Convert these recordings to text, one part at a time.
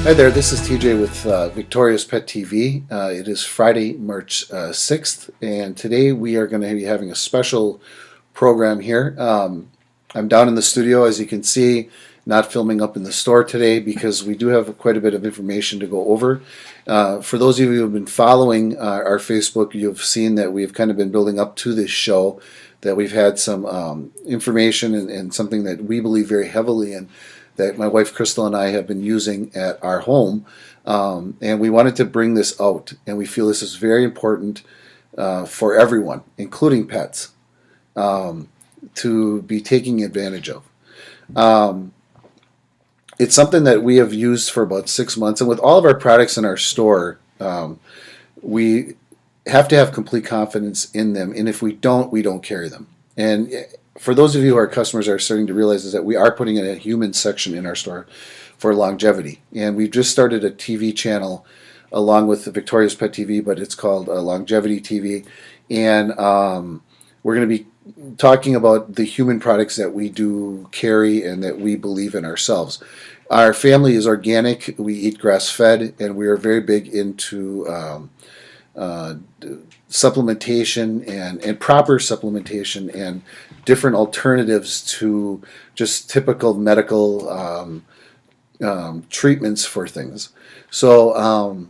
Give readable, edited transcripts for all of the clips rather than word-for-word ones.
Hi there, this is TJ with Victoria's Pet TV. It is Friday, March 6th, and today we are going to be having a special program here. I'm down in the studio, as you can see, not filming up in the store today because we do have quite a bit of information to go over. For those of you who have been following our Facebook, you've seen that we've kind of been building up to this show, that we've had some information and something that we believe very heavily in, that my wife Crystal and I have been using at our home, and we wanted to bring this out, and we feel this is very important for everyone, including pets, to be taking advantage of. It's something that we have used for about 6 months, and with all of our products in our store, we have to have complete confidence in them, and if we don't carry them. And for those of you who are customers are starting to realize is that we are putting in a human section in our store for longevity. And we've just started a TV channel along with the Victoria's Pet TV, but it's called Longevity TV. And we're going to be talking about the human products that we do carry and that we believe in ourselves. Our family is organic. We eat grass-fed, and we are very big into supplementation and proper supplementation and different alternatives to just typical medical treatments for things. So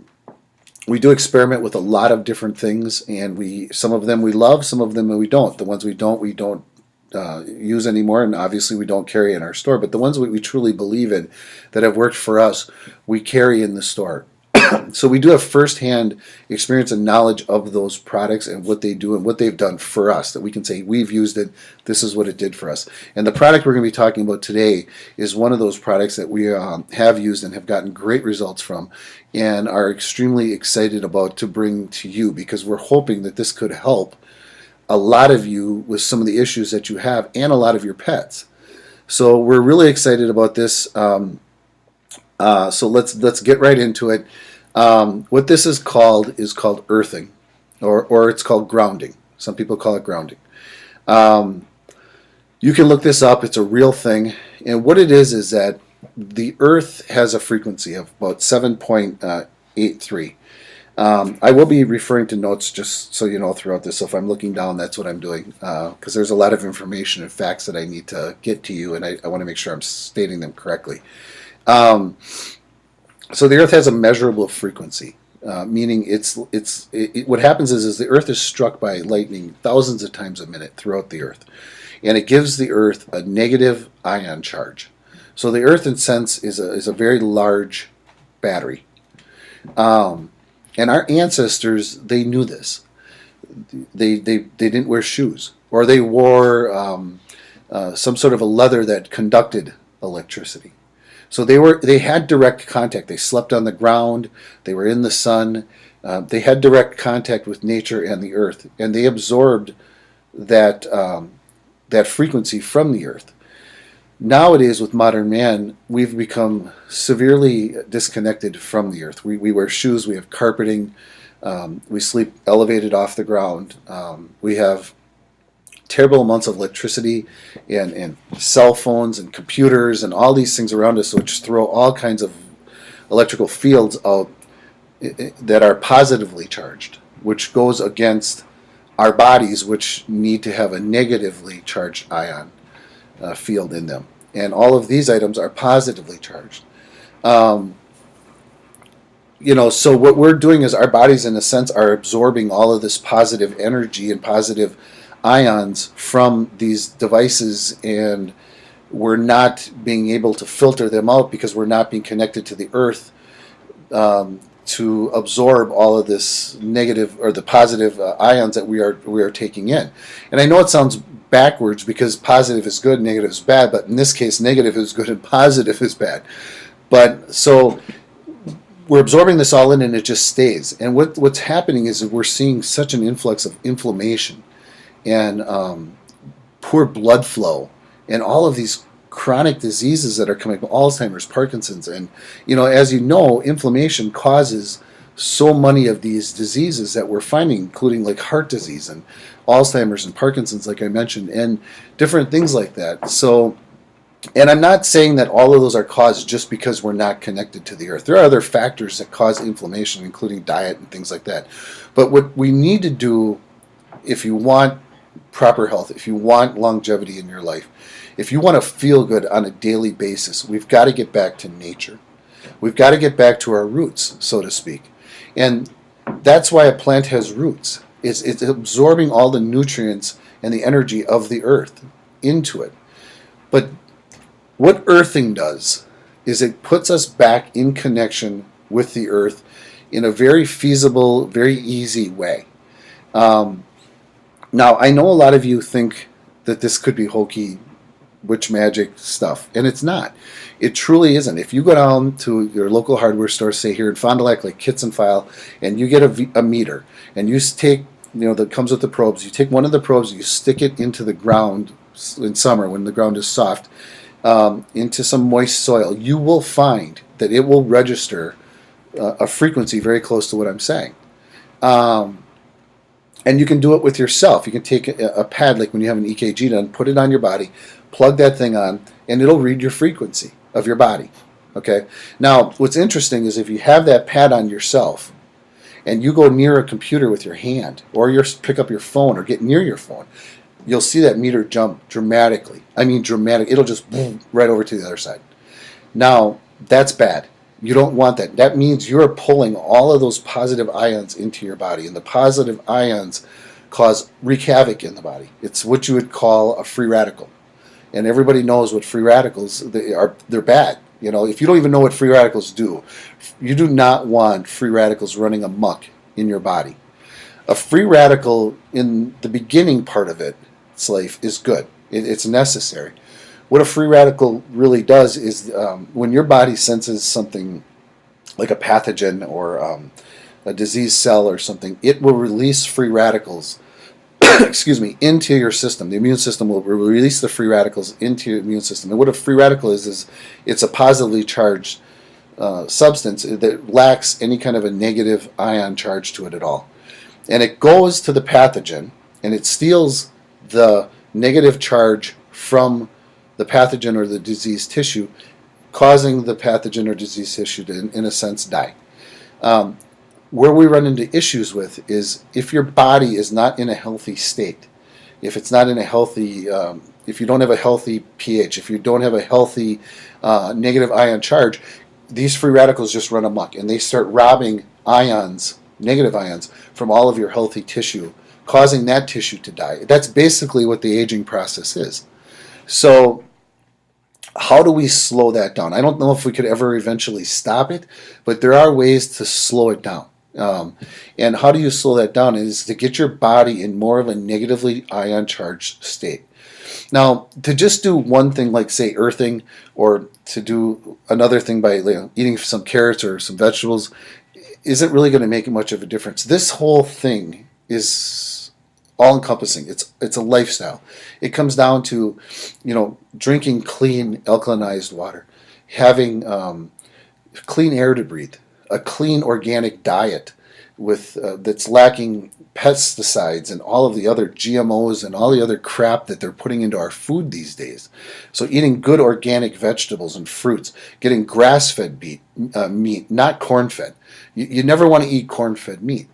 we do experiment with a lot of different things, and some of them we love, some of them we don't. The ones we don't use anymore, and obviously we don't carry in our store. But the ones we truly believe in that have worked for us, we carry in the store. So we do have firsthand experience and knowledge of those products and what they do and what they've done for us, that we can say we've used it, this is what it did for us. And the product we're going to be talking about today is one of those products that we have used and have gotten great results from and are extremely excited about to bring to you, because we're hoping that this could help a lot of you with some of the issues that you have and a lot of your pets. So we're really excited about this. So let's get right into it. What this is called earthing, or it's called grounding. Some people call it grounding. You can look this up. It's a real thing. And what it is that the earth has a frequency of about 7.83. I will be referring to notes just so you know throughout this. So if I'm looking down, that's what I'm doing, because there's a lot of information and facts that I need to get to you, and I want to make sure I'm stating them correctly. So the Earth has a measurable frequency, meaning what happens is the Earth is struck by lightning thousands of times a minute throughout the Earth, and it gives the Earth a negative ion charge. So the Earth, in a sense, is a very large battery, and our ancestors, they knew this. They didn't wear shoes, or they wore some sort of a leather that conducted electricity. So they had direct contact. They slept on the ground. They were in the sun. They had direct contact with nature and the earth, and they absorbed that frequency from the earth. Nowadays, with modern man, we've become severely disconnected from the earth. We wear shoes. We have carpeting. We sleep elevated off the ground. We have terrible amounts of electricity and cell phones and computers and all these things around us, which throw all kinds of electrical fields out that are positively charged, which goes against our bodies, which need to have a negatively charged ion field in them. And all of these items are positively charged. So what we're doing is our bodies, in a sense, are absorbing all of this positive energy and positive ions from these devices, and we're not being able to filter them out because we're not being connected to the earth to absorb all of this negative or the positive ions that we are taking in. And I know it sounds backwards because positive is good, negative is bad, but in this case negative is good and positive is bad. But so we're absorbing this all in, and it just stays. And what's happening is that we're seeing such an influx of inflammation and poor blood flow, and all of these chronic diseases that are coming, Alzheimer's, Parkinson's, and as you know, inflammation causes so many of these diseases that we're finding, including like heart disease and Alzheimer's and Parkinson's, like I mentioned, and different things like that. So And I'm not saying that all of those are caused just because we're not connected to the earth. There are other factors that cause inflammation, including diet and things like that. But what we need to do, if you want proper health, if you want longevity in your life, if you want to feel good on a daily basis, we've got to get back to nature. We've got to get back to our roots, so to speak. And that's why a plant has roots. It's absorbing all the nutrients and the energy of the earth into it. But what earthing does is it puts us back in connection with the earth in a very feasible, very easy way. Um, Now, I know a lot of you think that this could be hokey witch magic stuff, and it's not. It truly isn't. If you go down to your local hardware store, say here in Fond du Lac, like Kits and File, and you get a meter, and you take, that comes with the probes, you take one of the probes, you stick it into the ground in summer when the ground is soft, into some moist soil, you will find that it will register a frequency very close to what I'm saying. Um, And you can do it with yourself. You can take a pad, like when you have an EKG done, put it on your body, plug that thing on, and it'll read your frequency of your body. Okay? Now, what's interesting is if you have that pad on yourself and you go near a computer with your hand, or you pick up your phone or get near your phone, you'll see that meter jump dramatically. I mean, dramatic. It'll just boom, right over to the other side. Now, that's bad. You don't want that. That means you're pulling all of those positive ions into your body, and the positive ions wreak havoc in the body. It's what you would call a free radical, and everybody knows what free radicals are. They're bad. If you don't even know what free radicals do, you do not want free radicals running amok in your body. A free radical in the beginning part of its life is good. It's necessary. What a free radical really does is when your body senses something like a pathogen or a disease cell or something, it will release free radicals excuse me, into your system. The immune system will release the free radicals into your immune system. And what a free radical is it's a positively charged substance that lacks any kind of a negative ion charge to it at all. And it goes to the pathogen and it steals the negative charge from the pathogen or the diseased tissue, causing the pathogen or diseased tissue to, in a sense, die. Where we run into issues with is if your body is not in a healthy state, if it's not in a healthy, if you don't have a healthy pH, if you don't have a healthy negative ion charge, these free radicals just run amok and they start robbing ions, negative ions, from all of your healthy tissue, causing that tissue to die. That's basically what the aging process is. So how do we slow that down? I don't know if we could ever eventually stop it, but there are ways to slow it down. And how do you slow that down is to get your body in more of a negatively ion charged state. Now, to just do one thing like, say, earthing, or to do another thing by eating some carrots or some vegetables isn't really going to make much of a difference. This whole thing is all-encompassing. It's a lifestyle. It comes down to, drinking clean alkalinized water, having clean air to breathe, a clean organic diet with that's lacking pesticides and all of the other GMOs and all the other crap that they're putting into our food these days. So eating good organic vegetables and fruits, getting grass-fed meat, not corn-fed. You never want to eat corn-fed meat.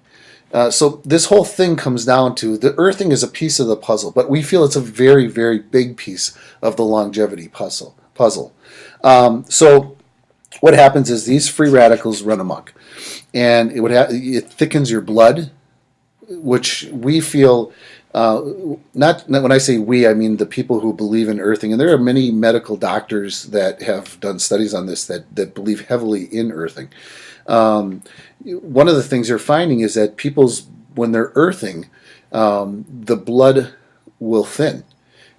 So this whole thing comes down to the earthing is a piece of the puzzle, but we feel it's a very, very big piece of the longevity puzzle. So what happens is these free radicals run amok, and it thickens your blood, which we feel, not when I say we, I mean the people who believe in earthing, and there are many medical doctors that have done studies on this that believe heavily in earthing. One of the things you're finding is that when they're earthing, the blood will thin,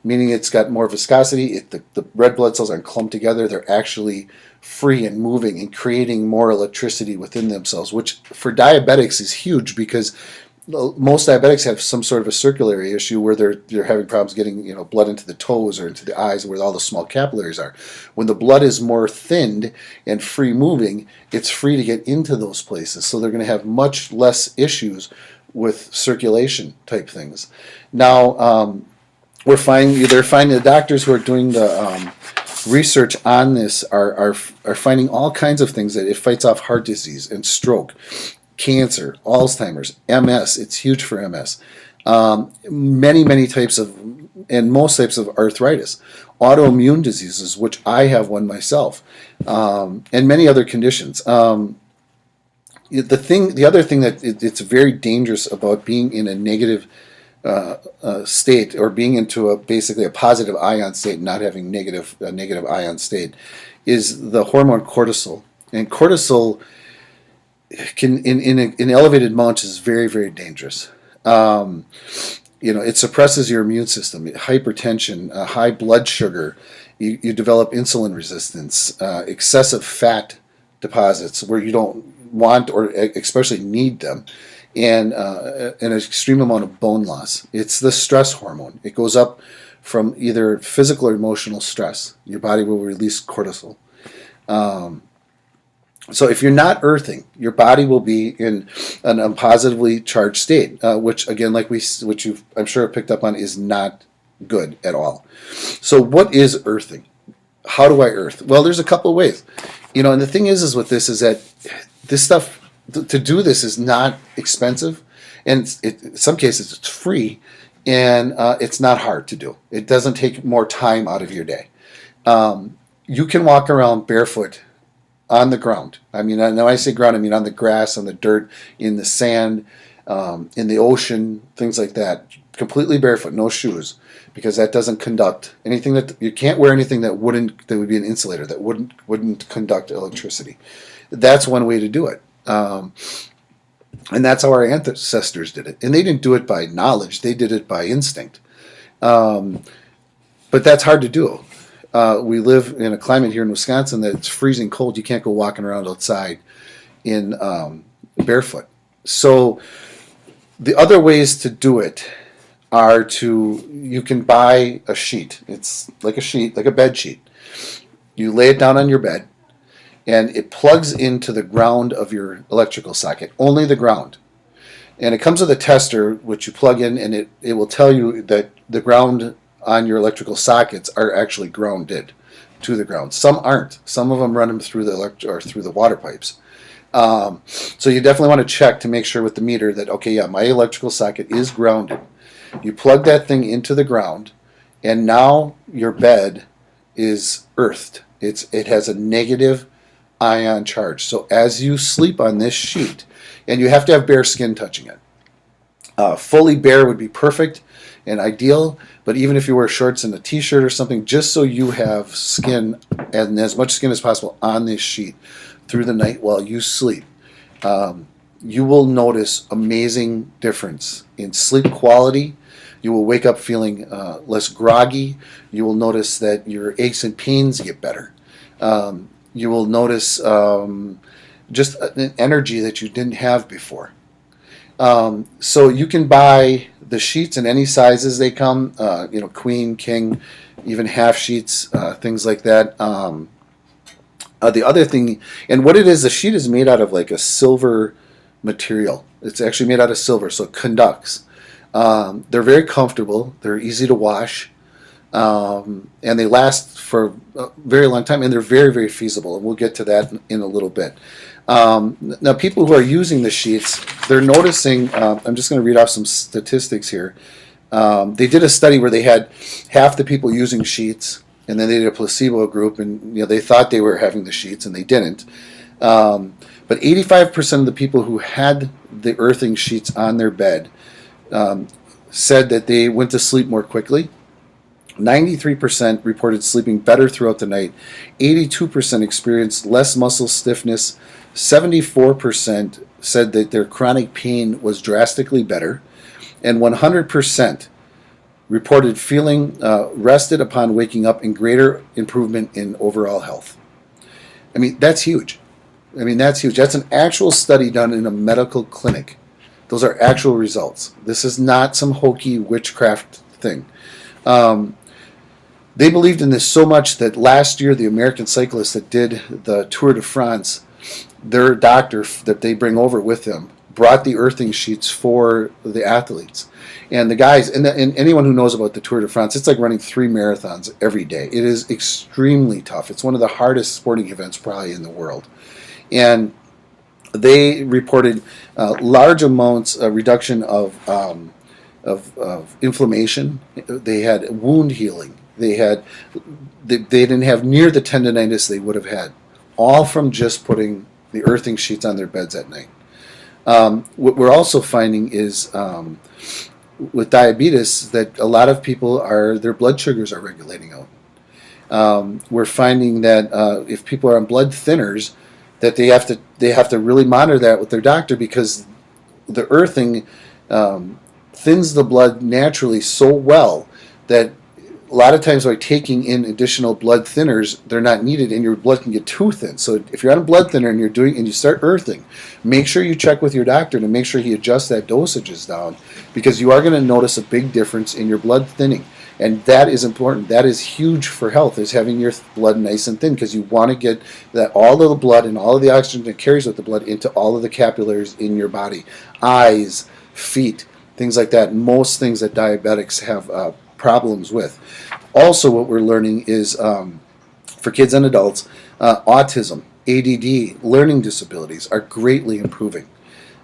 meaning it's got more viscosity. The red blood cells aren't clumped together. They're actually free and moving and creating more electricity within themselves, which for diabetics is huge because most diabetics have some sort of a circulatory issue where they're having problems getting blood into the toes or into the eyes where all the small capillaries are. When the blood is more thinned and free moving, it's free to get into those places. So they're going to have much less issues with circulation type things. Now they're finding the doctors who are doing research on this are finding all kinds of things that it fights off heart disease and stroke, cancer, Alzheimer's, MS. It's huge for MS. Many types of, and most types of arthritis, autoimmune diseases, which I have one myself, and many other conditions. The other thing that it's very dangerous about being in a negative state, or being into basically a positive ion state, and not having a negative ion state, is the hormone cortisol. And cortisol can, in elevated amounts, is very dangerous. It suppresses your immune system, hypertension, high blood sugar. You develop insulin resistance, excessive fat deposits where you don't want or especially need them, and an extreme amount of bone loss. It's the stress hormone. It goes up from either physical or emotional stress. Your body will release cortisol. So if you're not earthing, your body will be in an unpositively charged state, which again, which you've, I'm sure, picked up on, is not good at all. So what is earthing? How do I earth? Well, there's a couple of ways. And the thing is with this is that this stuff, to do this, is not expensive, and in some cases it's free, and it's not hard to do. It doesn't take more time out of your day. You can walk around barefoot on the ground. I mean, when I say ground, I mean on the grass, on the dirt, in the sand, in the ocean, things like that. Completely barefoot, no shoes, because that doesn't conduct anything. That you can't wear anything that would be an insulator, that wouldn't conduct electricity. That's one way to do it. And that's how our ancestors did it. And they didn't do it by knowledge, they did it by instinct. But that's hard to do. We live in a climate here in Wisconsin that's freezing cold. You can't go walking around outside in barefoot. So the other ways to do it are you can buy a sheet. It's like a sheet, like a bed sheet. You lay it down on your bed, and it plugs into the ground of your electrical socket, only the ground. And it comes with a tester, which you plug in, and it will tell you that the ground on your electrical sockets are actually grounded to the ground. Some aren't. Some of them run them through through the water pipes. So you definitely want to check to make sure with the meter that, okay, yeah, my electrical socket is grounded. You plug that thing into the ground, and now your bed is earthed. It has a negative ion charge. So as you sleep on this sheet, and you have to have bare skin touching it. Fully bare would be perfect and ideal, but even if you wear shorts and a t-shirt or something, just so you have skin, and as much skin as possible, on this sheet through the night while you sleep, you will notice amazing difference in sleep quality. You will wake up feeling less groggy. You will notice that your aches and pains get better. You will notice just an energy that you didn't have before. So you can buy the sheets in any sizes they come, queen, king, even half sheets, things like that. The other thing, and what it is, the sheet is made out of like a silver material. It's actually made out of silver, so it conducts. They're very comfortable. They're easy to wash. And they last for a very long time, and they're very feasible, and we'll get to that in a little bit. Now, people who are using the sheets, they're noticing, I'm just going to read off some statistics here. They did a study where they had half the people using sheets, and then they did a placebo group, and they thought they were having the sheets, and they didn't. But 85% of the people who had the earthing sheets on their bed said that they went to sleep more quickly. 93% reported sleeping better throughout the night. 82% experienced less muscle stiffness. 74% said that their chronic pain was drastically better. And 100% reported feeling rested upon waking up, and greater improvement in overall health. I mean, that's huge. That's an actual study done in a medical clinic. Those are actual results. This is not some hokey witchcraft thing. They believed in this so much that last year the American cyclists that did the Tour de France, their doctor that they bring over with them brought the earthing sheets for the athletes. And the guys, and anyone who knows about the Tour de France, it's like running 3 marathons every day. It is extremely tough. It's one of the hardest sporting events probably in the world. And they reported large amounts of reduction of inflammation. They had wound healing. They didn't have near the tendonitis they would have had, all from just putting the earthing sheets on their beds at night. What we're also finding is with diabetes that a lot of people their blood sugars are regulating out. We're finding that if people are on blood thinners, that they have to really monitor that with their doctor, because the earthing thins the blood naturally so well that a lot of times by taking in additional blood thinners, they're not needed, and your blood can get too thin. So if you're on a blood thinner and you start earthing, make sure you check with your doctor to make sure he adjusts that dosages down, because you are going to notice a big difference in your blood thinning. And that is important. That is huge for health, is having your blood nice and thin, because you want to get that all of the blood and all of the oxygen it carries with the blood into all of the capillaries in your body, eyes, feet, things like that. Most things that diabetics have problems with. Also, what we're learning is for kids and adults, autism, ADD, learning disabilities are greatly improving.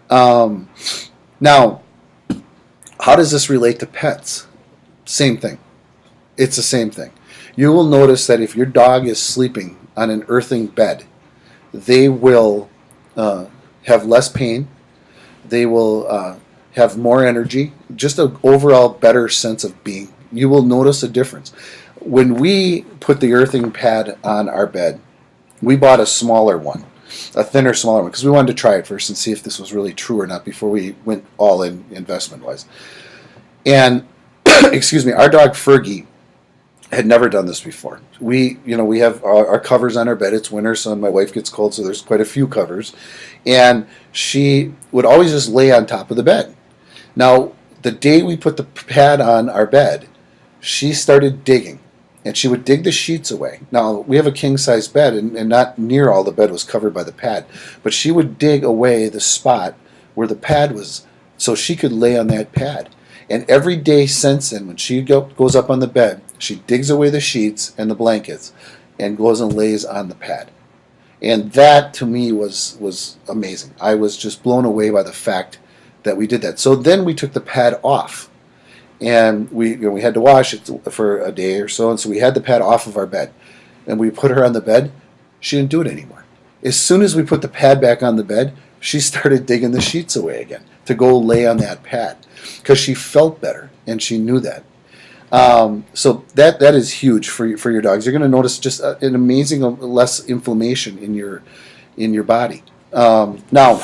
Now, how does this relate to pets? Same thing. It's the same thing. You will notice that if your dog is sleeping on an earthing bed, they will have less pain. They will have more energy, just an overall better sense of being. You will notice a difference. When we put the earthing pad on our bed, we bought a smaller one, a thinner, smaller one, because we wanted to try it first and see if this was really true or not before we went all in investment-wise. And excuse me, our dog Fergie had never done this before. We have our covers on our bed. It's winter, so my wife gets cold, so there's quite a few covers. And she would always just lay on top of the bed. Now, the day we put the pad on our bed, she started digging, and she would dig the sheets away. Now, we have a king-size bed, and not near all the bed was covered by the pad, but she would dig away the spot where the pad was so she could lay on that pad. And every day since then, when she goes up on the bed, she digs away the sheets and the blankets and goes and lays on the pad. And that, to me, was amazing. I was just blown away by the fact that we did that. So then we took the pad off. And we had to wash it for a day or so, and so we had the pad off of our bed. And we put her on the bed. She didn't do it anymore. As soon as we put the pad back on the bed, she started digging the sheets away again to go lay on that pad, because she felt better, and she knew that. So that is huge for your dogs. You're going to notice just an amazing less inflammation in your body. Now,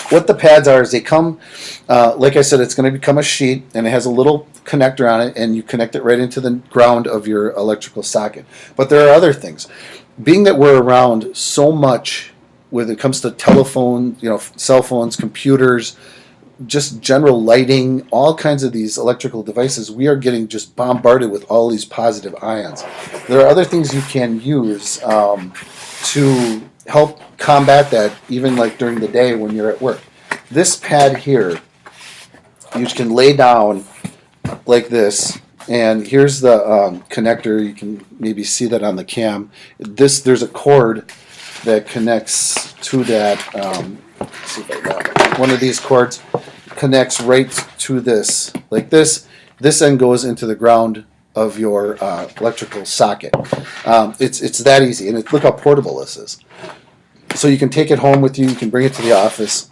what the pads are is they come, like I said, it's going to become a sheet, and it has a little connector on it, and you connect it right into the ground of your electrical socket. But there are other things. Being that we're around so much when it comes to telephone, cell phones, computers, just general lighting, all kinds of these electrical devices, we are getting just bombarded with all these positive ions. There are other things you can use to help combat that, even like during the day when you're at work. This pad here, you can lay down like this, and here's the connector. You can maybe see that on the cam. There's a cord that connects to that. Let's see if I got it. One of these cords connects right to this, like this. This end goes into the ground of your electrical socket. It's that easy, and look how portable this is. So you can take it home with you. You can bring it to the office.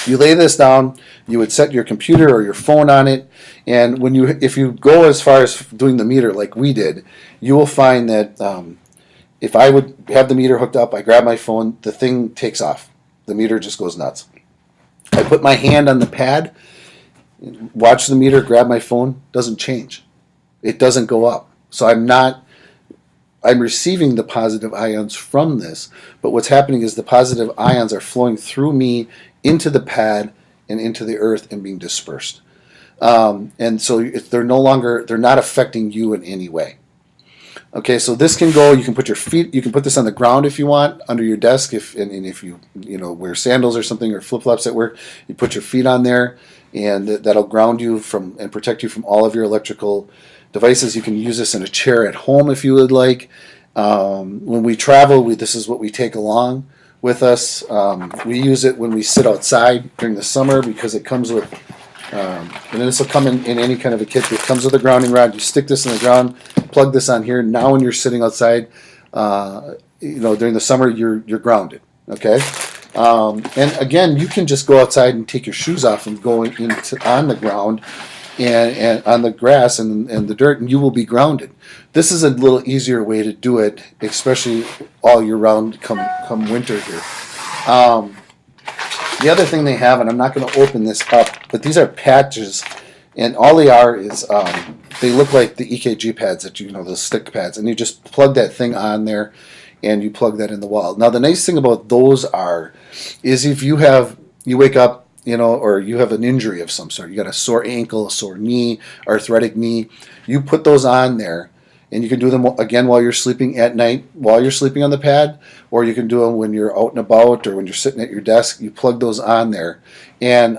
You lay this down. You would set your computer or your phone on it, and if you go as far as doing the meter like we did, you will find that if I would have the meter hooked up, I grab my phone, the thing takes off. The meter just goes nuts. I put my hand on the pad, watch the meter, grab my phone, doesn't change. It doesn't go up. So I'm receiving the positive ions from this, but what's happening is the positive ions are flowing through me into the pad and into the earth and being dispersed. And so they're not affecting you in any way. Okay, so this can go. You can put your feet. You can put this on the ground if you want, under your desk. And if you wear sandals or something or flip flops at work, you put your feet on there, and that'll ground you from and protect you from all of your electrical devices. You can use this in a chair at home if you would like. When we travel, this is what we take along with us. We use it when we sit outside during the summer because it comes with. And this will come in any kind of a kit. It comes with a grounding rod. You stick this in the ground, plug this on here. Now, when you're sitting outside, during the summer, you're grounded. Okay. And again, you can just go outside and take your shoes off and go on the ground and on the grass and the dirt, and you will be grounded. This is a little easier way to do it, especially all year round. Come winter here. The other thing they have, and I'm not going to open this up, but these are patches, and all they are is they look like the EKG pads that the stick pads, and you just plug that thing on there, and you plug that in the wall. Now, the nice thing about those is if you wake up, or you have an injury of some sort, you got a sore ankle, a sore knee, arthritic knee, you put those on there. And you can do them again while you're sleeping at night, while you're sleeping on the pad, or you can do them when you're out and about or when you're sitting at your desk. You plug those on there, and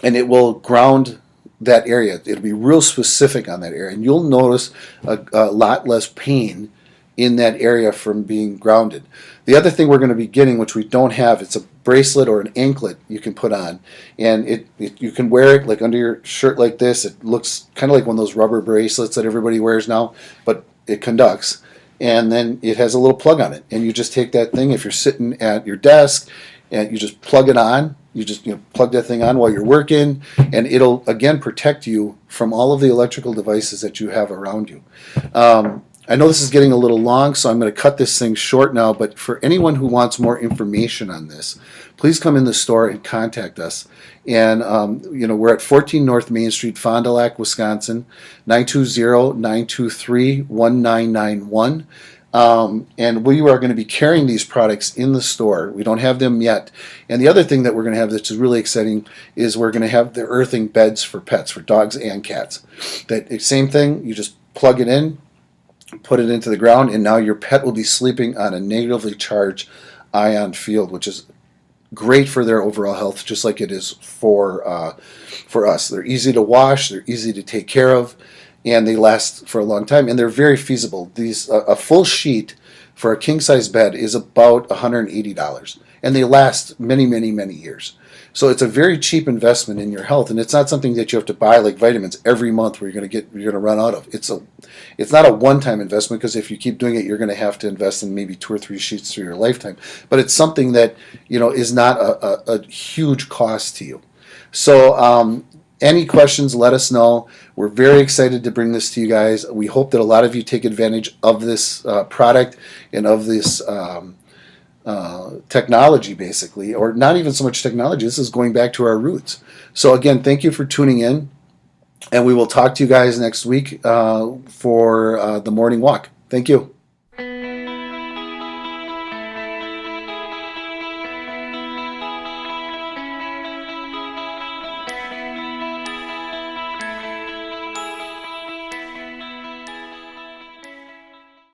it will ground that area. It'll be real specific on that area, and you'll notice a lot less pain in that area from being grounded. The other thing we're going to be getting, which we don't have, it's a bracelet or an anklet you can put on, and you can wear it like under your shirt like this. It looks kind of like one of those rubber bracelets that everybody wears now, but it conducts, and then it has a little plug on it, and you just take that thing if you're sitting at your desk, and you just plug it on. You just plug that thing on while you're working, and it'll again protect you from all of the electrical devices that you have around you. I know this is getting a little long, so I'm going to cut this thing short now, but for anyone who wants more information on this, please come in the store and contact us. And, we're at 14 North Main Street, Fond du Lac, Wisconsin, 920-923-1991. And we are going to be carrying these products in the store. We don't have them yet. And the other thing that we're going to have that's really exciting is we're going to have the earthing beds for pets, for dogs and cats. That same thing, you just plug it in, put it into the ground, and now your pet will be sleeping on a negatively charged ion field, which is great for their overall health, just like it is for us. They're easy to wash, they're easy to take care of, and they last for a long time, and they're very feasible. These a full sheet for a king-size bed is about $180, and they last many, many, many years. So it's a very cheap investment in your health, and it's not something that you have to buy like vitamins every month where you're going to run out of. It's not a one-time investment, because if you keep doing it, you're going to have to invest in maybe 2 or 3 sheets through your lifetime. But it's something that is not a huge cost to you. So any questions, let us know. We're very excited to bring this to you guys. We hope that a lot of you take advantage of this product and of this technology, basically, or not even so much technology. This is going back to our roots. So again, thank you for tuning in, and we will talk to you guys next week for the morning walk. Thank you.